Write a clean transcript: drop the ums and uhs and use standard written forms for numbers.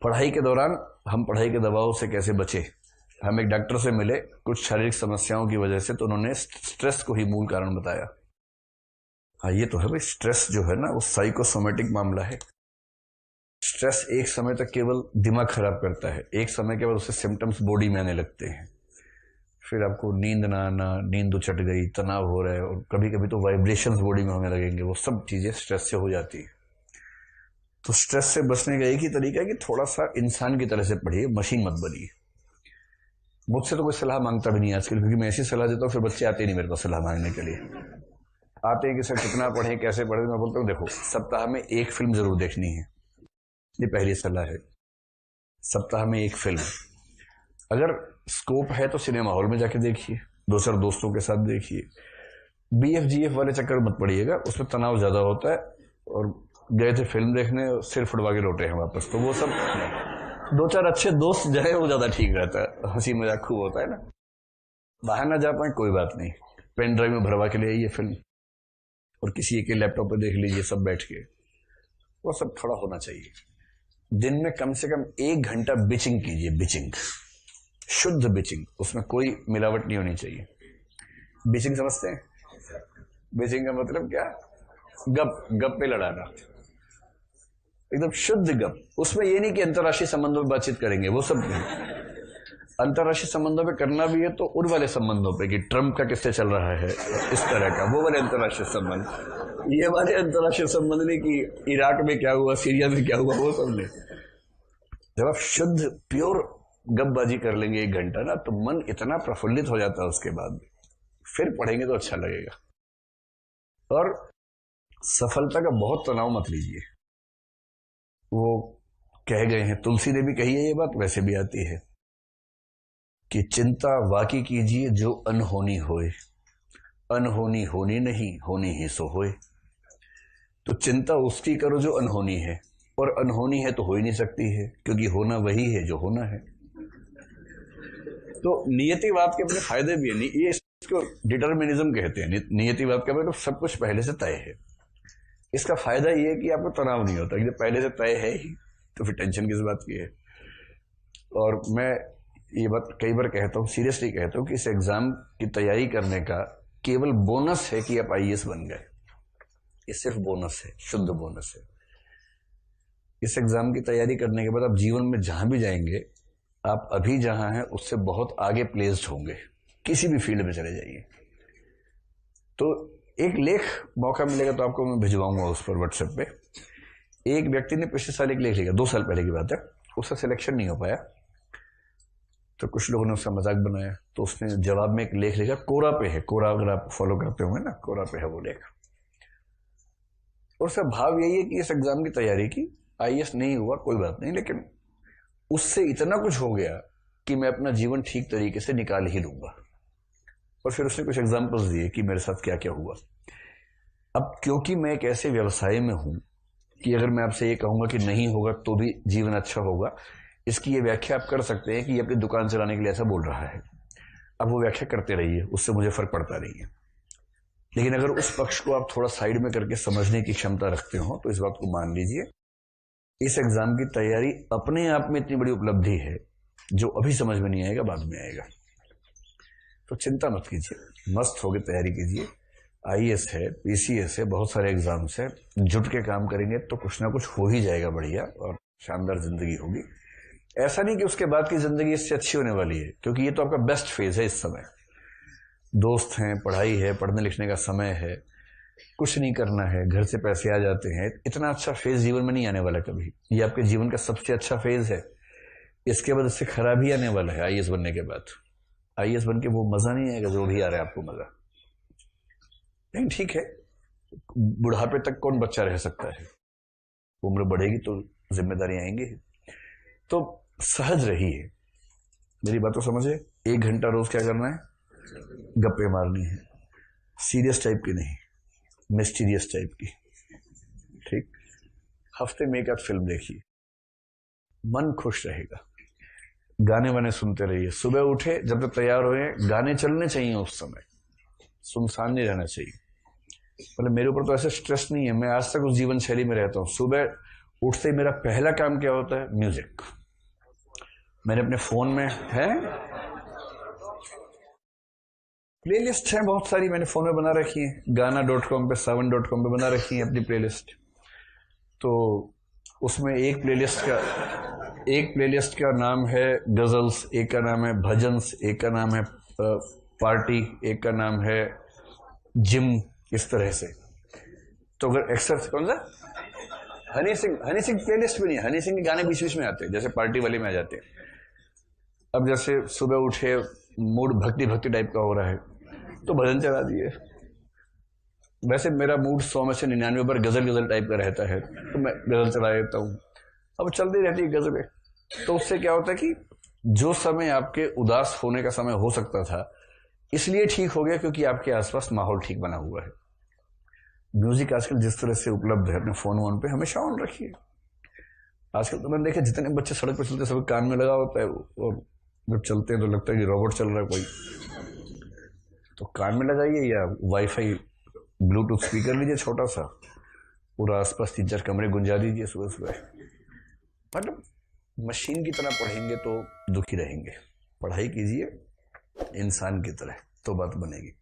पढ़ाई के दौरान हम पढ़ाई के दबाव से कैसे बचे। हम एक डॉक्टर से मिले कुछ शारीरिक समस्याओं की वजह से, तो उन्होंने स्ट्रेस को ही मूल कारण बताया। हाँ, ये तो है भाई, स्ट्रेस जो है ना वो साइकोसोमेटिक मामला है। स्ट्रेस एक समय तक केवल दिमाग खराब करता है, एक समय के बाद उससे सिम्टम्स बॉडी में आने लगते हैं। फिर आपको नींद ना आना, नींद उचट गई, तनाव हो रहा है, और कभी कभी तो वाइब्रेशंस बॉडी में होने लगेंगे। वो सब चीजें स्ट्रेस से हो जाती है। तो स्ट्रेस से बचने का एक ही तरीका है कि थोड़ा सा इंसान की तरह से पढ़िए, मशीन मत बनिए। मुझसे तो कोई सलाह मांगता भी नहीं आजकल, क्योंकि मैं ऐसी सलाह देता हूँ फिर बच्चे आते नहीं मेरे पास सलाह मांगने के लिए। आते हैं कि सर कितना पढ़ें, कैसे पढ़ें। मैं बोलता हूँ देखो, सप्ताह में एक फिल्म जरूर देखनी है, ये पहली सलाह है। सप्ताह में एक फिल्म, अगर स्कोप है तो सिनेमा हॉल में जाके देखिए, दो चार दोस्तों के साथ देखिए। BF-GF वाले चक्कर मत पड़िएगा, उसमें तनाव ज्यादा होता है। और गए थे फिल्म देखने, सिर फुटवा के लौटे हैं वापस, तो वो सब दो चार अच्छे दोस्त जाए वो ज्यादा ठीक रहता है, हंसी मजाक खूब होता है ना। बाहर ना जा पाए कोई बात नहीं, पेन ड्राइव में भरवा के ले आइए फिल्म, और किसी एक लैपटॉप पर देख लीजिए सब बैठ के। वो सब थोड़ा होना चाहिए। दिन में कम से कम 1 घंटा बिचिंग कीजिए, बिचिंग, शुद्ध बिचिंग, उसमें कोई मिलावट नहीं होनी चाहिए। बिचिंग समझते हैं? बिचिंग का मतलब क्या? गप, गप पे लड़ाना, एकदम शुद्ध गप। उसमें ये नहीं कि अंतर्राष्ट्रीय संबंधों में बातचीत करेंगे, वो सब नहीं। अंतर्राष्ट्रीय संबंधों पे करना भी है तो उन वाले संबंधों पे कि ट्रम्प का किससे चल रहा है, इस तरह का, वो वाले अंतर्राष्ट्रीय संबंध। ये वाले अंतर्राष्ट्रीय संबंध नहीं कि इराक में क्या हुआ, सीरिया में क्या हुआ, वो सब नहीं। जब आप शुद्ध प्योर गपबाजी कर लेंगे 1 घंटा ना, तो मन इतना प्रफुल्लित हो जाता है उसके बाद, फिर पढ़ेंगे तो अच्छा लगेगा। और सफलता का बहुत तनाव मत लीजिए। वो कह गए हैं, तुलसी ने भी कही है ये बात, वैसे भी आती है कि चिंता वाकी कीजिए जो अनहोनी होए, अनहोनी होनी नहीं, होनी ही सो होए। तो चिंता उसकी करो जो अनहोनी है, और अनहोनी है तो हो ही नहीं सकती है, क्योंकि होना वही है जो होना है। तो नियतिवाद के अपने फायदे भी है। ये इसको डिटर्मिनिज्म कहते हैं। नियतिवाद का मतलब सब कुछ पहले से तय है। इसका फायदा ये है कि आपको तनाव नहीं होता, कि जब पहले से तय है ही तो फिर टेंशन किस बात की है। और मैं ये बात कई बार कहता हूँ, सीरियसली कहता हूँ, कि इस एग्जाम की तैयारी करने का केवल बोनस है कि आप IAS बन गए। ये सिर्फ बोनस है, शुद्ध बोनस है। इस एग्जाम की तैयारी करने के बाद आप जीवन में जहां भी जाएंगे, आप अभी जहां हैं उससे बहुत आगे प्लेस्ड होंगे। किसी भी फील्ड में चले जाइए। तो एक लेख मौका मिलेगा तो आपको मैं भिजवाऊंगा उस पर व्हाट्सएप पे। एक व्यक्ति ने पिछले साल एक लेख लिखा, 2 साल पहले की बात है, उसका सिलेक्शन नहीं हो पाया, तो कुछ लोगों ने उसका मजाक बनाया, तो उसने जवाब में एक लेख लिखा, कोरा पे है, कोरा अगर आप फॉलो करते होंगे ना, कोरा पे है वो लेख। और उसका भाव यही है कि इस एग्जाम की तैयारी की, IAS नहीं हुआ कोई बात नहीं, लेकिन उससे इतना कुछ हो गया कि मैं अपना जीवन ठीक तरीके से निकाल ही लूंगा। और फिर उसने कुछ एग्जाम्पल्स दिए कि मेरे साथ क्या क्या हुआ। अब क्योंकि मैं एक ऐसे व्यवसाय में हूं कि अगर मैं आपसे ये कहूंगा कि नहीं होगा तो भी जीवन अच्छा होगा, इसकी ये व्याख्या आप कर सकते हैं कि ये अपनी दुकान चलाने के लिए ऐसा बोल रहा है। अब वो व्याख्या करते रहिए, उससे मुझे फर्क पड़ता नहीं है। लेकिन अगर उस पक्ष को आप थोड़ा साइड में करके समझने की क्षमता रखते हो तो इस बात को मान लीजिए, इस एग्जाम की तैयारी अपने आप में इतनी बड़ी उपलब्धि है, जो अभी समझ में नहीं आएगा बाद में आएगा। तो चिंता मत कीजिए, मस्त होकर तैयारी कीजिए। IAS है, PCS है, बहुत सारे एग्जाम्स है, जुट के काम करेंगे तो कुछ ना कुछ हो ही जाएगा बढ़िया, और शानदार जिंदगी होगी। ऐसा नहीं कि उसके बाद की जिंदगी इससे अच्छी होने वाली है, क्योंकि ये तो आपका बेस्ट फेज है इस समय। दोस्त हैं, पढ़ाई है, पढ़ने लिखने का समय है, कुछ नहीं करना है, घर से पैसे आ जाते हैं। इतना अच्छा फेज जीवन में नहीं आने वाला कभी। ये आपके जीवन का सबसे अच्छा फेज है। इसके बाद इससे खराब ही आने वाला है। IAS बनने के बाद IAS बन के वो मजा नहीं आएगा जो भी आ रहा है आपको मजा। नहीं, ठीक है, बुढ़ापे तक कौन बच्चा रह सकता है, उम्र बढ़ेगी तो जिम्मेदारी आएंगी। तो सहज रहिए, मेरी बात तो समझे। 1 घंटा रोज क्या करना है? गप्पे मारनी है, सीरियस टाइप की नहीं, मिस्टीरियस टाइप की। ठीक, हफ्ते में 1 आध फिल्म देखिए, मन खुश रहेगा। गाने वाने सुनते रहिए। सुबह उठे, जब तक तैयार हुए, गाने चलने चाहिए उस समय, सुनसान नहीं रहना चाहिए। मतलब मेरे ऊपर तो ऐसे स्ट्रेस नहीं है, मैं आज तक उस जीवन शैली में रहता हूँ। सुबह उठते ही मेरा पहला काम क्या होता है? म्यूजिक। मैंने अपने फोन में है प्लेलिस्ट है बहुत सारी, मैंने फोन में बना रखी है, गाना.com पे, savan.com पे बना रखी है अपनी प्लेलिस्ट। तो उसमें एक प्लेलिस्ट का नाम है गजल्स, एक का नाम है भजन्स, एक का नाम है पार्टी, एक का नाम है जिम, इस तरह से। तो अगर एक्सरसाइज, कौन सा हनी सिंह प्लेलिस्ट भी नहीं है, हनी सिंह के गाने बीच बीच में आते हैं, जैसे पार्टी वाले में आ जाते हैं। अब जैसे सुबह उठे, मूड भक्ति टाइप का हो रहा है, तो भजन चला दिए। वैसे मेरा मूड 100 में से 99 पर गजल टाइप का रहता है, तो मैं गजल चला देता हूँ। अब चलती रहती है गजलें। तो उससे क्या होता है कि जो समय आपके उदास होने का समय हो सकता था, इसलिए ठीक हो गया क्योंकि आपके आसपास माहौल ठीक बना हुआ है। म्यूजिक आजकल जिस तरह से उपलब्ध है, अपने फोन वोन पे हमेशा ऑन रखिए। आजकल तो मैंने देखा जितने बच्चे सड़क पर चलते सब कान में लगा होता है, और जब चलते हैं तो लगता है कि रोबोट चल रहा है कोई। तो कान में लगाइए या वाईफाई ब्लूटूथ स्पीकर लीजिए छोटा सा, पूरा आसपास 3-4 कमरे गुंजा दीजिए सुबह सुबह। मतलब मशीन की तरह पढ़ेंगे तो दुखी रहेंगे, पढ़ाई कीजिए इंसान की तरह, तो बात बनेगी।